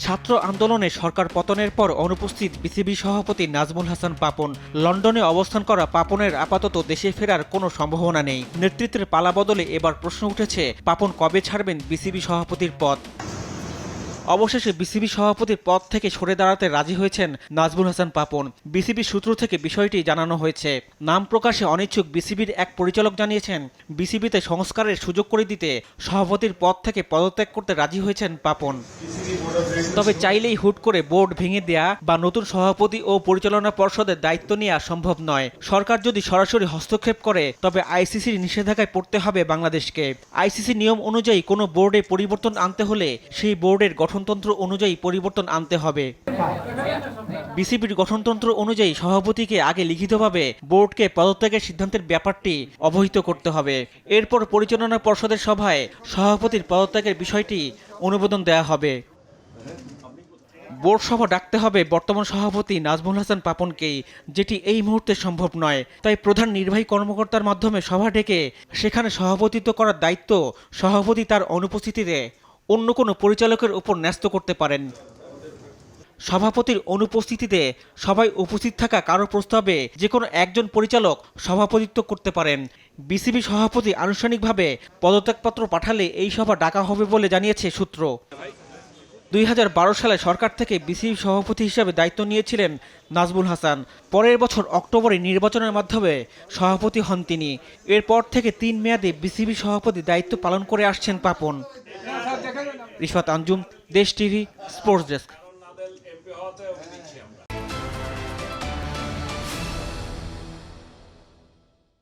ছাত্র আন্দোলনে সরকার পতনের পর অনুপস্থিত বিসিবি সভাপতি নাজমুল হাসান পাপন। লন্ডনে অবস্থান করা পাপনের আপাতত দেশে ফেরার কোনো সম্ভাবনা নেই। নেতৃত্বের পালাবদলে এবার প্রশ্ন উঠেছে, পাপন কবে ছাড়বেন বিসিবি সভাপতির পদ। অবশেষে বিসিবি সভাপতির পদ থেকে সরে দাঁড়াতে রাজি হয়েছেন নাজমুল হাসান পাপন। বিসিবি সূত্র থেকে বিষয়টি জানানো হয়েছে। নাম প্রকাশে অনিচ্ছুক বিসিবির এক পরিচালক জানিয়েছেন, বিসিবিতে সংস্কারের সুযোগ করে দিতে সভাপতির পদ থেকে পদত্যাগ করতে রাজি হয়েছেন পাপন। তবে চাইলেই হুট করে বোর্ড ভেঙে দেয়া বা নতুন সভাপতি ও পরিচালনা পর্ষদের দায়িত্ব নেওয়া সম্ভব নয়। সরকার যদি সরাসরি হস্তক্ষেপ করে তবে আইসিসির নিষেধাজ্ঞায় পড়তে হবে বাংলাদেশকে। আইসিসি নিয়ম অনুযায়ী কোনো বোর্ডে পরিবর্তন আনতে হলে সেই বোর্ডের গঠনতন্ত্র অনুযায়ী পরিবর্তন আনতে হবে। বিসিবির গঠনতন্ত্র অনুযায়ী সভাপতিকে আগে লিখিতভাবে বোর্ডকে পদত্যাগের সিদ্ধান্তের ব্যাপারটি অবহিত করতে হবে। এরপর পরিচালনা পর্ষদের সভায় সভাপতির পদত্যাগের বিষয়টি অনুমোদন দেওয়া হবে। বোর্ড সভা ডাকতে হবে বর্তমান সভাপতি নাজমুল হাসান পাপনকেই, যেটি এই মুহূর্তে সম্ভব নয়। তাই প্রধান নির্বাহী কর্মকর্তার মাধ্যমে সভা ডেকে সেখানে সভাপতিত্ব করার দায়িত্ব সভাপতি তার অনুপস্থিতিতে অন্য কোনো পরিচালকের উপর ন্যস্ত করতে পারেন। সভাপতির অনুপস্থিতিতে সবাই উপস্থিত থাকা কারো প্রস্তাবে যে কোনো একজন পরিচালক সভাপতিত্ব করতে পারেন। বিসিবি সভাপতি আনুষ্ঠানিকভাবে পদত্যাগপত্র পাঠালে এই সভা ডাকা হবে বলে জানিয়েছে সূত্র। 2012 সালে সরকার থেকে বিসিবি সভাপতি হিসাবে দায়িত্ব নিয়েছিলেন নাজমুল হাসান। পরের বছর অক্টোবরে নির্বাচনের মাধ্যমে সভাপতি হন তিনি। এরপর থেকে 3 মেয়াদে বিসিবি সভাপতি দায়িত্ব পালন করে আসছেন পাপন। রিশফাত আঞ্জুম, দেশ টিভি, স্পোর্টস ডেস্ক।